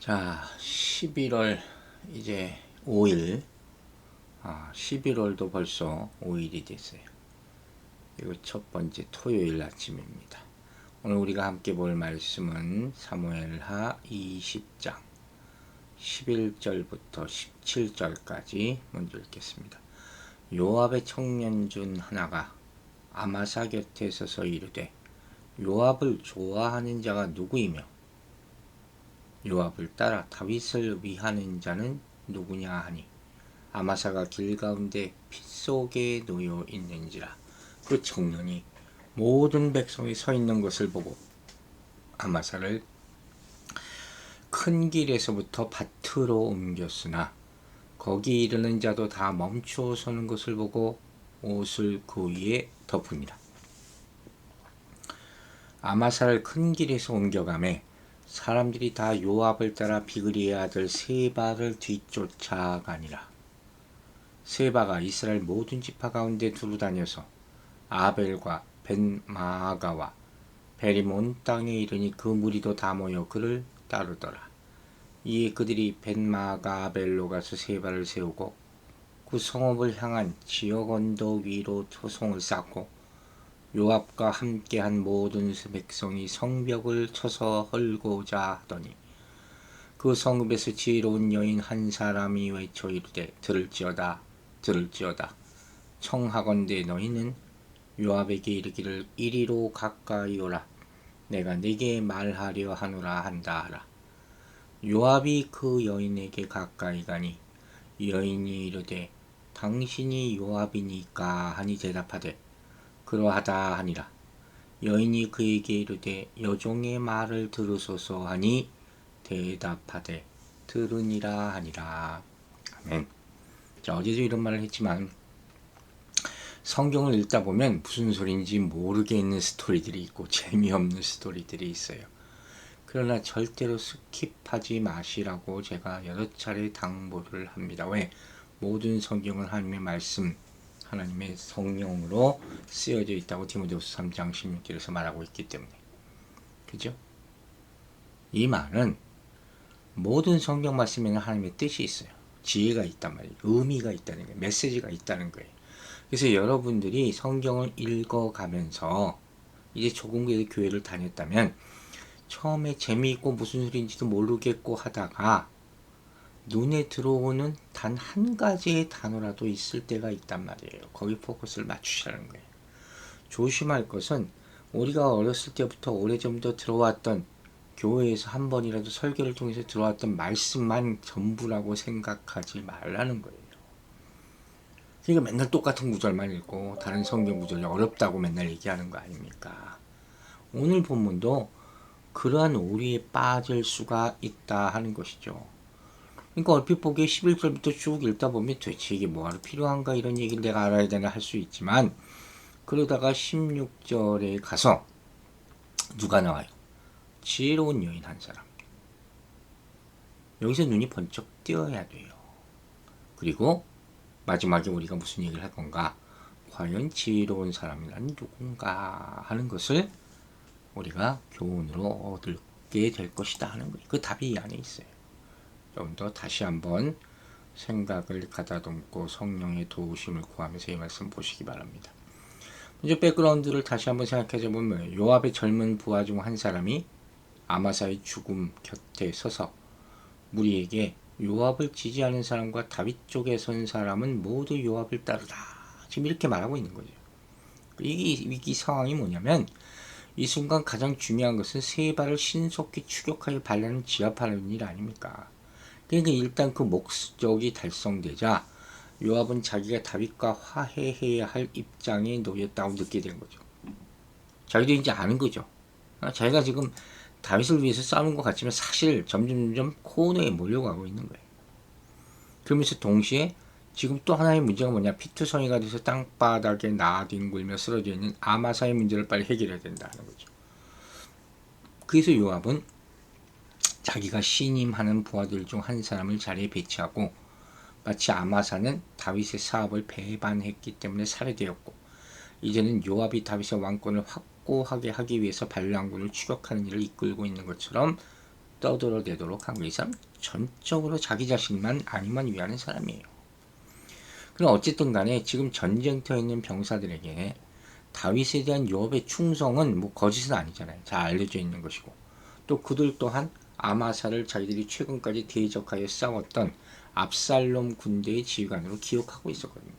자, 11월 이제 5일. 11월도 벌써 5일이 됐어요. 이거 첫 번째 토요일 아침입니다. 오늘 우리가 함께 볼 말씀은 사무엘하 20장 11절부터 17절까지 먼저 읽겠습니다. 요압의 청년 중 하나가 아마사 곁에 서서 이르되 요압을 좋아하는 자가 누구이며 요압을 따라 다윗을 위하는 자는 누구냐 하니 아마사가 길 가운데 피 속에 놓여 있는지라. 그 청년이 모든 백성이 서 있는 것을 보고 아마사를 큰 길에서부터 밭으로 옮겼으나 거기 이르는 자도 다 멈추어 서는 것을 보고 옷을 그 위에 덮으니라. 아마사를 큰 길에서 옮겨가매 사람들이 다 요압을 따라 비그리의 아들 세바를 뒤쫓아가니라. 세바가 이스라엘 모든 지파 가운데 두루 다녀서 아벨과 벤마아가와 베리몬 땅에 이르니 그 무리도 다 모여 그를 따르더라. 이에 그들이 벤마아가 아벨로 가서 세바를 세우고 그 성읍을 향한 지역 언덕 위로 토송을 쌓고 요압과 함께한 모든 백성이 성벽을 쳐서 헐고자 하더니 그 성읍에서 지혜로운 여인 한 사람이 외쳐 이르되 들을지어다 들을지어다 청하건대 너희는 요압에게 이르기를 이리로 가까이 오라 내가 네게 말하려 하노라 한다 하라. 요압이 그 여인에게 가까이 가니 여인이 이르되 당신이 요압이니까 하니 대답하되 그러하다 하니라. 여인이 그에게 이르되 여종의 말을 들으소서 하니 대답하되 들으니라 하니라. 아멘. 자, 어제도 이런 말을 했지만 성경을 읽다 보면 무슨 소리인지 모르겠는 스토리들이 있고 재미없는 스토리들이 있어요. 그러나 절대로 스킵하지 마시라고 제가 여러 차례 당부를 합니다. 왜? 모든 성경은 하나님의 말씀, 하나님의 성령으로 쓰여져 있다고 디모데후서 3장 16절에서 말하고 있기 때문에. 그죠? 이 말은 모든 성경 말씀에는 하나님의 뜻이 있어요. 지혜가 있단 말이에요. 의미가 있다는 거예요. 메시지가 있다는 거예요. 그래서 여러분들이 성경을 읽어가면서 이제 조금 교회를 다녔다면 처음에 재미있고 무슨 소리인지도 모르겠고 하다가 눈에 들어오는 단 한 가지의 단어라도 있을 때가 있단 말이에요. 거기 포커스를 맞추시라는 거예요. 조심할 것은 우리가 어렸을 때부터 오래전부터 들어왔던 교회에서 한 번이라도 설교를 통해서 들어왔던 말씀만 전부라고 생각하지 말라는 거예요. 그러니까 맨날 똑같은 구절만 읽고 다른 성경 구절이 어렵다고 맨날 얘기하는 거 아닙니까? 오늘 본문도 그러한 오리에 빠질 수가 있다 하는 것이죠. 그러니까 얼핏 보기에 11절부터 쭉 읽다 보면 도대체 이게 뭐하러 필요한가 이런 얘기를 내가 알아야 되나 할 수 있지만 그러다가 16절에 가서 누가 나와요? 지혜로운 여인 한 사람. 여기서 눈이 번쩍 띄어야 돼요. 그리고 마지막에 우리가 무슨 얘기를 할 건가? 과연 지혜로운 사람이란 누군가 하는 것을 우리가 교훈으로 얻게 될 것이다 하는 거예요. 그 답이 이 안에 있어요. 좀 더 다시 한번 생각을 가다듬고 성령의 도우심을 구하면서 이 말씀 보시기 바랍니다. 먼저 백그라운드를 다시 한번 생각해 보면 요압의 젊은 부하 중 한 사람이 아마사의 죽음 곁에 서서 무리에게 요압을 지지하는 사람과 다윗 쪽에 선 사람은 모두 요압을 따르라. 지금 이렇게 말하고 있는 거죠. 이 위기 상황이 뭐냐면 이 순간 가장 중요한 것은 세바를 신속히 추격하여 반란을 제압하는 일 아닙니까? 그러니까 일단 그 목적이 달성되자 요압은 자기가 다윗과 화해해야 할 입장에 놓였다고 느끼게 된 거죠. 자기도 이제 아는 거죠. 자기가 지금 다윗을 위해서 싸우는 것 같지만 사실 점점 코너에 몰려가고 있는 거예요. 그러면서 동시에 지금 또 하나의 문제가 뭐냐, 피투성이가 돼서 땅바닥에 나뒹굴며 쓰러져 있는 아마사의 문제를 빨리 해결해야 된다는 거죠. 그래서 요압은 자기가 신임하는 부하들 중 한 사람을 자리에 배치하고 마치 아마사는 다윗의 사업을 배반했기 때문에 살해되었고 이제는 요압이 다윗의 왕권을 확고하게 하기 위해서 반란군을 추격하는 일을 이끌고 있는 것처럼 떠들어대도록 한 거예요. 이 사람 전적으로 자기 자신만 아니만 위하는 사람이에요. 그럼 어쨌든 간에 지금 전쟁터에 있는 병사들에게 다윗에 대한 요압의 충성은 뭐 거짓은 아니잖아요. 잘 알려져 있는 것이고, 또 그들 또한 아마사를 자기들이 최근까지 대적하여 싸웠던 압살롬 군대의 지휘관으로 기억하고 있었거든요.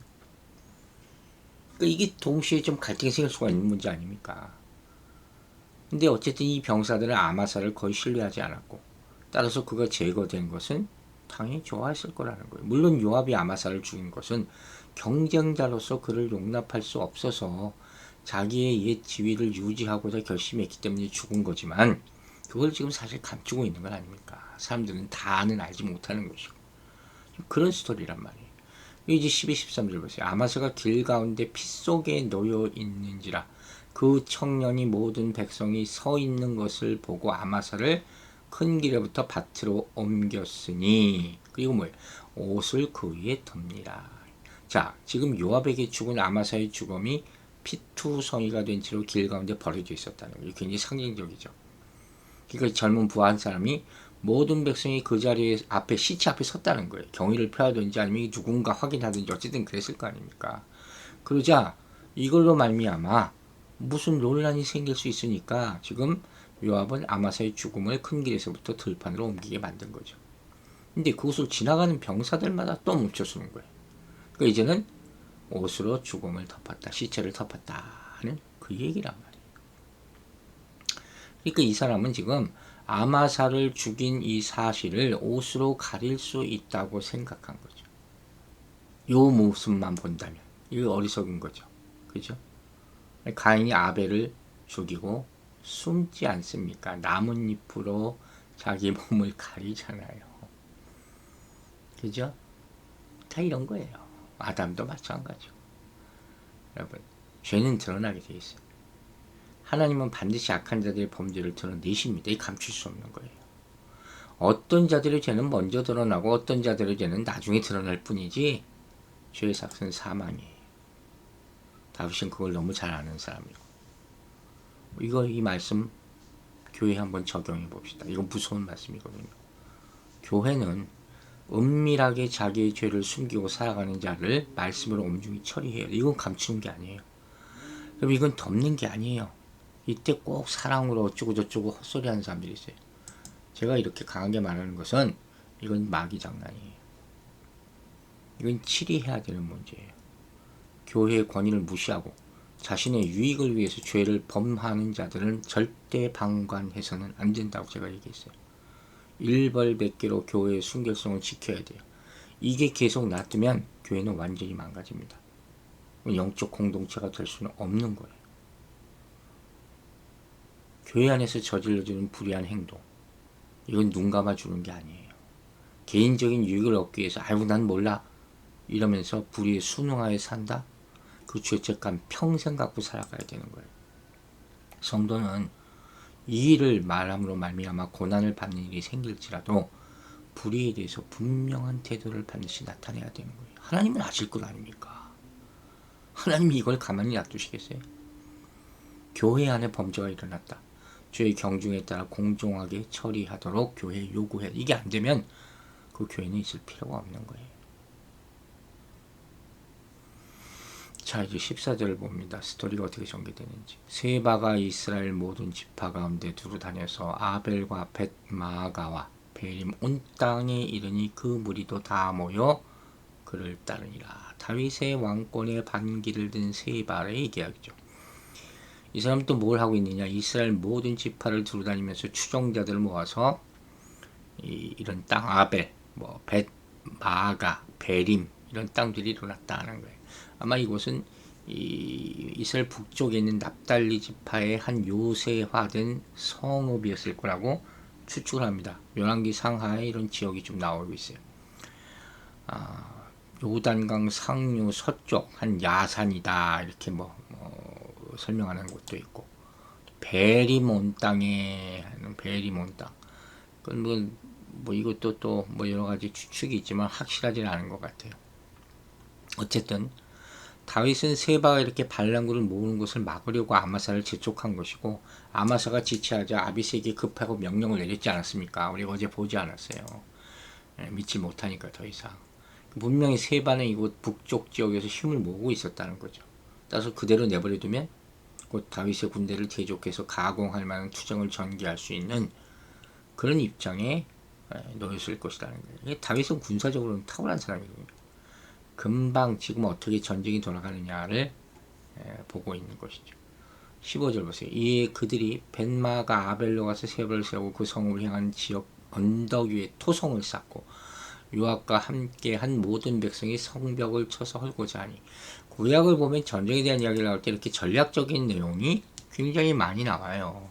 그러니까 이게 동시에 좀 갈등이 생길 수가 있는 문제 아닙니까? 근데 어쨌든 이 병사들은 아마사를 거의 신뢰하지 않았고, 따라서 그가 제거된 것은 당연히 좋아했을 거라는 거예요. 물론 요압이 아마사를 죽인 것은 경쟁자로서 그를 용납할 수 없어서 자기의 옛 지위를 유지하고자 결심했기 때문에 죽은 거지만, 그걸 지금 사실 감추고 있는 건 아닙니까? 사람들은 다는 알지 못하는 것이고. 그런 스토리란 말이에요. 이제 12, 13절 보세요. 아마사가 길 가운데 피 속에 놓여 있는지라 그 청년이 모든 백성이 서 있는 것을 보고 아마사를 큰 길에부터 밭으로 옮겼으니, 그리고 뭐예요? 옷을 그 위에 덮니라. 자, 지금 요압에게 죽은 아마사의 죽음이 피투성이가 된 채로 길 가운데 버려져 있었다는 거예요. 굉장히 상징적이죠. 그러니까 젊은 부한 사람이 모든 백성이 그 자리에 앞에 시체 앞에 섰다는 거예요. 경의를 표하든지 아니면 누군가 확인하든지 어쨌든 그랬을 거 아닙니까? 그러자 이걸로 말미암아 무슨 논란이 생길 수 있으니까 지금 요압은 아마사의 죽음을 큰 길에서부터 들판으로 옮기게 만든 거죠. 근데 그것을 지나가는 병사들마다 또 멈춰서는 거예요. 그러니까 이제는 옷으로 죽음을 덮었다, 시체를 덮었다 하는 그 얘기란 말이에요. 그러니까 이 사람은 지금 아마사를 죽인 이 사실을 옷으로 가릴 수 있다고 생각한 거죠. 요 모습만 본다면 이거 어리석은 거죠. 그죠? 가인이 아벨을 죽이고 숨지 않습니까? 나뭇잎으로 자기 몸을 가리잖아요. 그죠? 다 이런 거예요. 아담도 마찬가지고. 여러분, 죄는 드러나게 돼 있어요. 하나님은 반드시 악한 자들의 범죄를 드러내십니다. 이 감출 수 없는 거예요. 어떤 자들의 죄는 먼저 드러나고 어떤 자들의 죄는 나중에 드러날 뿐이지, 죄의 삭은 사망이에요. 다윗은 그걸 너무 잘 아는 사람이고. 이 말씀 교회에 한번 적용해 봅시다. 이거 무서운 말씀이거든요. 교회는 은밀하게 자기의 죄를 숨기고 살아가는 자를 말씀으로 엄중히 처리해요. 이건 감추는 게 아니에요. 그럼 이건 덮는 게 아니에요. 이때 꼭 사랑으로 어쩌고 저쩌고 헛소리 하는 사람들이 있어요. 제가 이렇게 강하게 말하는 것은 이건 마귀 장난이에요. 이건 치리해야 되는 문제예요. 교회의 권위를 무시하고 자신의 유익을 위해서 죄를 범하는 자들은 절대 방관해서는 안 된다고 제가 얘기했어요. 일벌백계로 교회의 순결성을 지켜야 돼요. 이게 계속 놔두면 교회는 완전히 망가집니다. 영적 공동체가 될 수는 없는 거예요. 교회 안에서 저질러지는 불의한 행동, 이건 눈 감아주는 게 아니에요. 개인적인 유익을 얻기 위해서 아이고 난 몰라 이러면서 불의에 순응하여 산다? 그 죄책감 평생 갖고 살아가야 되는 거예요. 성도는 이 일을 말함으로 말미암아 고난을 받는 일이 생길지라도 불의에 대해서 분명한 태도를 반드시 나타내야 되는 거예요. 하나님은 아실 것 아닙니까? 하나님이 이걸 가만히 놔두시겠어요? 교회 안에 범죄가 일어났다. 죄의 경중에 따라 공정하게 처리하도록 교회에 요구해. 이게 안 되면 그 교회는 있을 필요가 없는 거예요. 자, 이제 14절을 봅니다. 스토리가 어떻게 전개되는지. 세바가 이스라엘 모든 지파 가운데 두루 다녀서 아벨과 벳마가와 베림 온 땅에 이르니 그 무리도 다 모여 그를 따르니라. 다윗의 왕권의 반기를 든 세바의 얘기하죠. 이 사람은 또 뭘 하고 있느냐? 이스라엘 모든 지파를 두루 다니면서 추종자들을 모아서 이런 땅 아벨, 벳마가, 베림 이런 땅들이 일어났다는 거예요. 아마 이곳은 이스라엘 북쪽에 있는 납달리 지파의 한 요새화된 성읍이었을 거라고 추측을 합니다. 열왕기 상하에 이런 지역이 좀 나오고 있어요. 요단강 상류 서쪽 한 야산이다 이렇게 설명하는 곳도 있고, 베리몬 땅에 하는 베리몬 땅. 그건 이것도 또 여러 가지 추측이 있지만 확실하지는 않은 것 같아요. 어쨌든 다윗은 세바가 이렇게 반란군을 모으는 것을 막으려고 아마사를 재촉한 것이고, 아마사가 지체하자 아비새에게 급하고 명령을 내렸지 않았습니까? 우리가 어제 보지 않았어요. 믿지 못하니까 더 이상. 분명히 세바는 이곳 북쪽 지역에서 힘을 모으고 있었다는 거죠. 따라서 그대로 내버려두면 곧 다윗의 군대를 대적해서 가공할 만한 투정을 전개할 수 있는 그런 입장에 놓였을 것이라는 거예요. 다윗은 군사적으로는 탁월한 사람이거든요. 금방 지금 어떻게 전쟁이 돌아가느냐를 보고 있는 것이죠. 15절 보세요. 이에 그들이 벤마가 아벨로 가서 세벌을 세우고 그 성읍을 향한 지역 언덕 위에 토성을 쌓고 요압과 함께 한 모든 백성이 성벽을 쳐서 헐고자 하니, 구약을 보면 전쟁에 대한 이야기를 나올 때 이렇게 전략적인 내용이 굉장히 많이 나와요.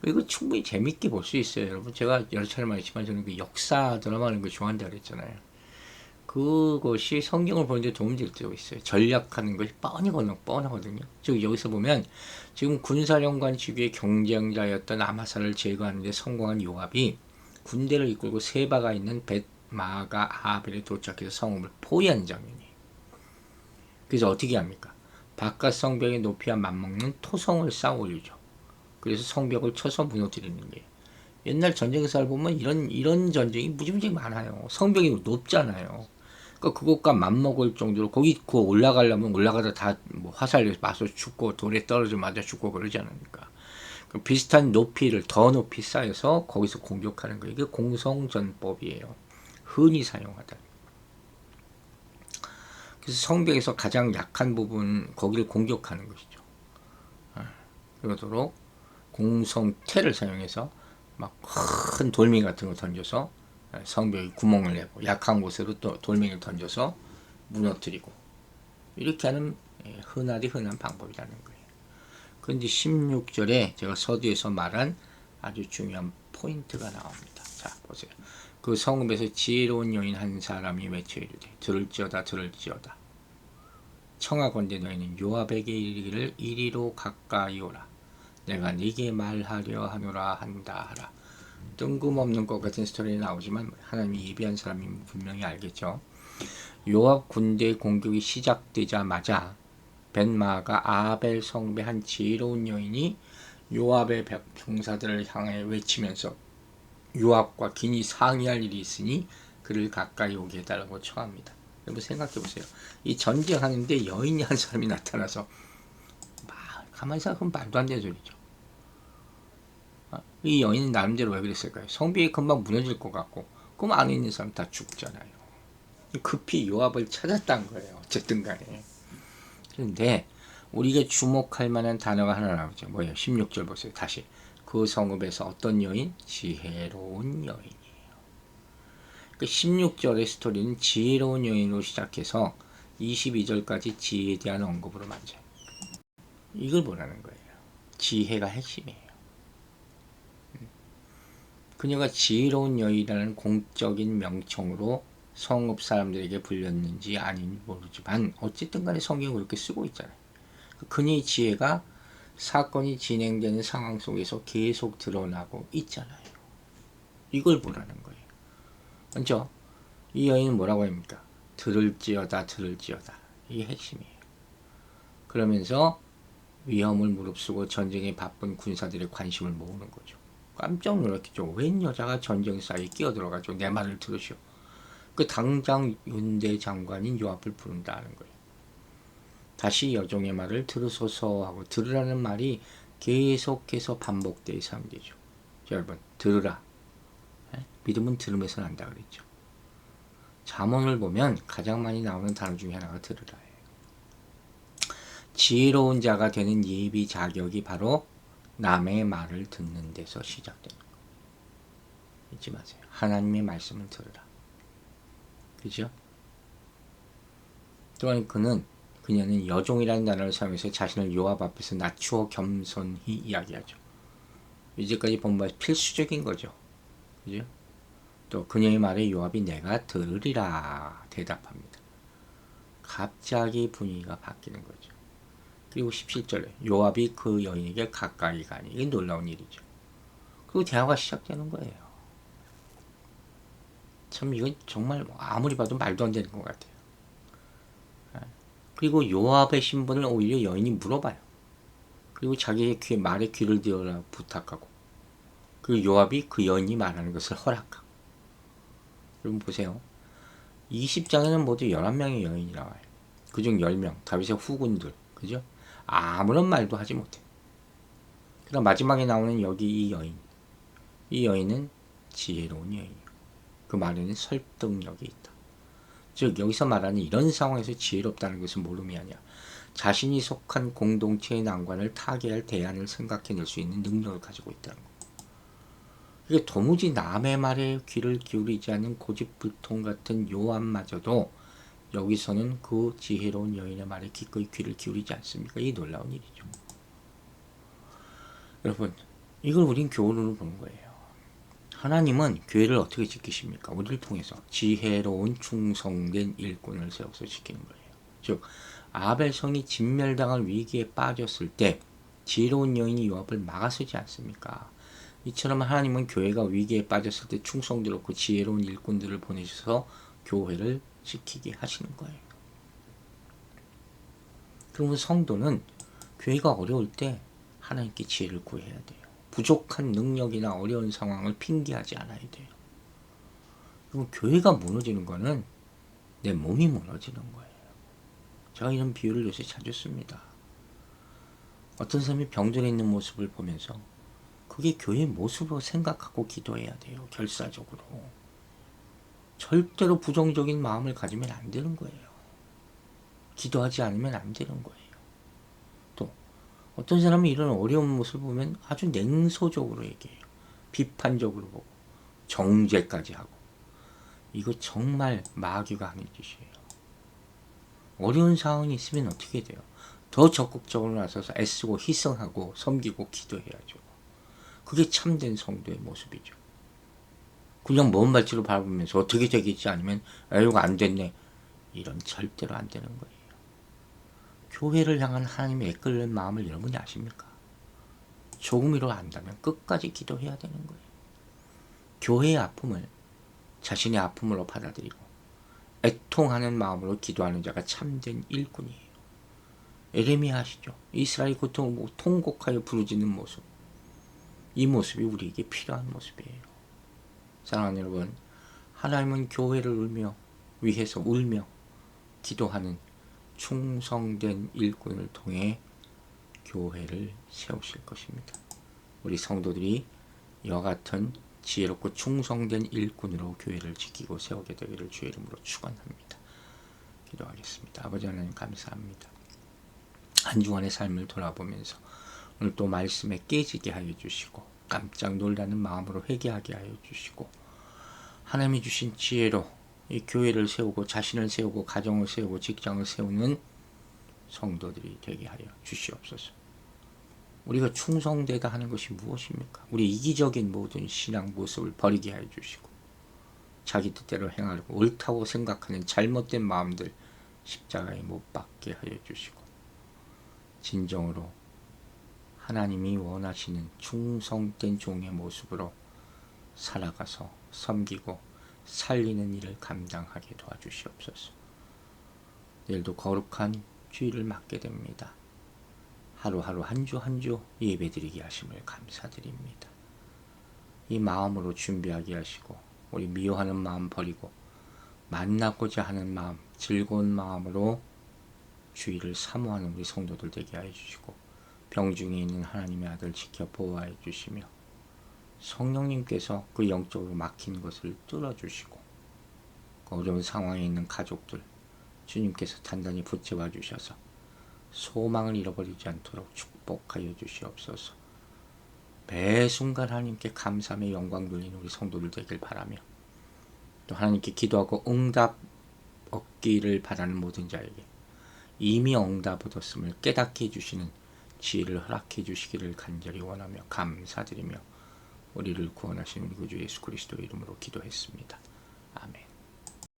그리고 충분히 재밌게 볼 수 있어요. 여러분, 제가 여러 차례 말했지만 저는 그 역사 드라마 하는 거 좋아한다 그랬잖아요. 그것이 성경을 보는데 도움이 될 때가 있어요. 전략하는 것이 뻔하거든요. 즉 여기서 보면 지금 군사령관 직위의 경쟁자였던 아마사를 제거하는 데 성공한 요압이 군대를 이끌고 세바가 있는 벳마가 아벨에 도착해서 성읍을 포위하는 장면이에요. 그래서 어떻게 합니까? 바깥 성벽의 높이와 맞먹는 토성을 쌓아 올리죠. 그래서 성벽을 쳐서 무너뜨리는 거예요. 옛날 전쟁사를 보면 이런 전쟁이 무지무지 많아요. 성벽이 높잖아요. 그러니까 그것과 맞먹을 정도로 거기 그 올라가려면 올라가다 다 뭐 화살에 맞아 죽고 돌에 떨어져 맞아 죽고 그러지 않습니까? 비슷한 높이를 더 높이 쌓여서 거기서 공격하는 거예요. 이게 공성전법이에요. 흔히 사용하다. 그래서 성벽에서 가장 약한 부분 거기를 공격하는 것이죠. 그러도록 공성태를 사용해서 막 큰 돌멩이 같은 거 던져서 성벽에 구멍을 내고 약한 곳으로 또 돌멩이를 던져서 무너뜨리고, 이렇게 하는 흔한 방법이라는 거예요. 그런데 16절에 제가 서두에서 말한 아주 중요한 포인트가 나옵니다. 자, 보세요. 그 성읍에서 지혜로운 여인 한 사람이 외쳐 이르되 들을지어다 들을지어다. 청하건대 너희는 요압에게 이르기를 이리로 가까이 오라. 내가 네게 말하려 하노라 한다 하라. 뜬금없는 것 같은 스토리에 나오지만 하나님이 예비한 사람이 분명히 알겠죠. 요압 군대 공격이 시작되자마자 벤마가 아벨 성읍의 한 지혜로운 여인이 요압의 병사들을 향해 외치면서 요압과 긴히 상의할 일이 있으니 그를 가까이 오게 해달라고 청합니다. 여러분 생각해 보세요. 이 전쟁하는데 여인이 한 사람이 나타나서 가만히 생각하면 말도 안 되는 소리죠. 이 여인은 나름대로 왜 그랬을까요? 성벽이 금방 무너질 것 같고, 그럼 안에 있는 사람 다 죽잖아요. 급히 요압을 찾았다는 거예요. 어쨌든 간에. 그런데 우리가 주목할 만한 단어가 하나 나오죠. 뭐예요? 16절 보세요. 다시. 그 성읍에서 어떤 여인? 지혜로운 여인이에요. 그 16절의 스토리는 지혜로운 여인으로 시작해서 22절까지 지혜에 대한 언급으로 맞아요. 이걸 보라는 거예요. 지혜가 핵심이에요. 그녀가 지혜로운 여인이라는 공적인 명칭으로 성읍 사람들에게 불렸는지 아닌지 모르지만 어쨌든 간에 성경을 그렇게 쓰고 있잖아요. 그녀의 지혜가 사건이 진행되는 상황 속에서 계속 드러나고 있잖아요. 이걸 보라는 거예요. 먼저 이 여인은 뭐라고 합니까? 들을지어다 들을지어다. 이게 핵심이에요. 그러면서 위험을 무릅쓰고 전쟁에 바쁜 군사들의 관심을 모으는 거죠. 깜짝 놀랐겠죠. 웬 여자가 전쟁 사이에 끼어들어가지고 내 말을 들으시오. 그 당장 윤대 장관인 요압을 부른다는 거예요. 다시 여종의 말을 들으소서 하고 들으라는 말이 계속해서 반복돼서 하면 되죠. 여러분 들으라. 믿음은 들으면서 난다 그랬죠. 잠언을 보면 가장 많이 나오는 단어 중에 하나가 들으라예요. 지혜로운 자가 되는 예비 자격이 바로 남의 말을 듣는 데서 시작되는 거예요. 잊지 마세요. 하나님의 말씀을 들으라. 그죠? 또한 그녀는 여종이라는 단어를 사용해서 자신을 요압 앞에서 낮추어 겸손히 이야기하죠. 이제까지 본 바에 필수적인 거죠. 그죠? 또 그녀의 말에 요압이 내가 들으리라 대답합니다. 갑자기 분위기가 바뀌는 거죠. 그리고 17절에 요압이 그 여인에게 가까이 가니, 이게 놀라운 일이죠. 그리고 대화가 시작되는 거예요. 참 이건 정말 아무리 봐도 말도 안 되는 것 같아요. 그리고 요압의 신분을 오히려 여인이 물어봐요. 그리고 자기의 말에 귀를 기울여라 부탁하고, 그리고 요압이 그 여인이 말하는 것을 허락하고. 여러분 보세요. 20장에는 모두 11명의 여인이 나와요. 그중 10명, 다윗의 후군들, 그죠? 아무런 말도 하지 못해. 그럼 마지막에 나오는 여기 이 여인. 이 여인은 지혜로운 여인이에요. 그 말에는 설득력이 있다. 즉 여기서 말하는 이런 상황에서 지혜롭다는 것은 뭘 의미하냐. 자신이 속한 공동체의 난관을 타개할 대안을 생각해낼 수 있는 능력을 가지고 있다는 거. 이게 도무지 남의 말에 귀를 기울이지 않는 고집불통 같은 요압마저도 여기서는 그 지혜로운 여인의 말에 기꺼이 귀를 기울이지 않습니까? 이 놀라운 일이죠. 여러분, 이걸 우린 교훈으로 보는 거예요. 하나님은 교회를 어떻게 지키십니까? 우리를 통해서 지혜로운 충성된 일꾼을 세워서 지키는 거예요. 즉 아벨 성이 진멸당할 위기에 빠졌을 때 지혜로운 여인이 요압을 막아서지 않습니까? 이처럼 하나님은 교회가 위기에 빠졌을 때 충성스럽고 지혜로운 일꾼들을 보내셔서 교회를 지키게 하시는 거예요. 그러면 성도는 교회가 어려울 때 하나님께 지혜를 구해야 돼요. 부족한 능력이나 어려운 상황을 핑계하지 않아야 돼요. 그리고 교회가 무너지는 거는 내 몸이 무너지는 거예요. 제가 이런 비유를 요새 자주 씁니다. 어떤 사람이 병들어 있는 모습을 보면서 그게 교회의 모습으로 생각하고 기도해야 돼요. 결사적으로. 절대로 부정적인 마음을 가지면 안 되는 거예요. 기도하지 않으면 안 되는 거예요. 또 어떤 사람이 이런 어려운 모습을 보면 아주 냉소적으로 얘기해요. 비판적으로 보고 정죄까지 하고. 이거 정말 마귀가 하는 짓이에요. 어려운 상황이 있으면 어떻게 돼요? 더 적극적으로 나서서 애쓰고 희생하고 섬기고 기도해야죠. 그게 참된 성도의 모습이죠. 그냥 먼 발치로 바라보면서 어떻게 되겠지 아니면 이거 안 됐네. 이런 절대로 안 되는 거예요. 교회를 향한 하나님의 애끓는 마음을 여러분이 아십니까? 조금이라도 안다면 끝까지 기도해야 되는 거예요. 교회의 아픔을 자신의 아픔으로 받아들이고 애통하는 마음으로 기도하는 자가 참된 일꾼이에요. 에레미야 아시죠? 이스라엘 고통을 통곡하여 부르짖는 모습. 이 모습이 우리에게 필요한 모습이에요. 사랑하는 여러분, 하나님은 교회를 위해서 울며 기도하는 충성된 일꾼을 통해 교회를 세우실 것입니다. 우리 성도들이 이와 같은 지혜롭고 충성된 일꾼으로 교회를 지키고 세우게 되기를 주의 이름으로 축원합니다. 기도하겠습니다. 아버지 하나님 감사합니다. 한 주간의 삶을 돌아보면서 오늘 또 말씀에 깨지게 하여 주시고 깜짝 놀라는 마음으로 회개하게 하여 주시고 하나님이 주신 지혜로 이 교회를 세우고 자신을 세우고 가정을 세우고 직장을 세우는 성도들이 되게 하여 주시옵소서. 우리가 충성되다 하는 것이 무엇입니까? 우리 이기적인 모든 신앙 모습을 버리게 하여 주시고 자기 뜻대로 행하려고 옳다고 생각하는 잘못된 마음들 십자가에 못 박게 하여 주시고 진정으로 하나님이 원하시는 충성된 종의 모습으로 살아가서 섬기고 살리는 일을 감당하게 도와주시옵소서. 내일도 거룩한 주일을 맞게 됩니다. 하루하루 한 주 한 주 예배드리게 하심을 감사드립니다. 이 마음으로 준비하게 하시고 우리 미워하는 마음 버리고 만나고자 하는 마음, 즐거운 마음으로 주일을 사모하는 우리 성도들 되게 하여 주시고 병중에 있는 하나님의 아들 지켜 보호하여 주시며 성령님께서 그 영적으로 막힌 것을 뚫어주시고 그 어려운 상황에 있는 가족들 주님께서 단단히 붙잡아 주셔서 소망을 잃어버리지 않도록 축복하여 주시옵소서. 매 순간 하나님께 감사함의 영광 돌리는 우리 성도들 되길 바라며 또 하나님께 기도하고 응답 얻기를 바라는 모든 자에게 이미 응답 얻었음을 깨닫게 해주시는 지혜를 허락해 주시기를 간절히 원하며 감사드리며 우리를 구원하신 우리 구주 예수 그리스도의 이름으로 기도했습니다. 아멘.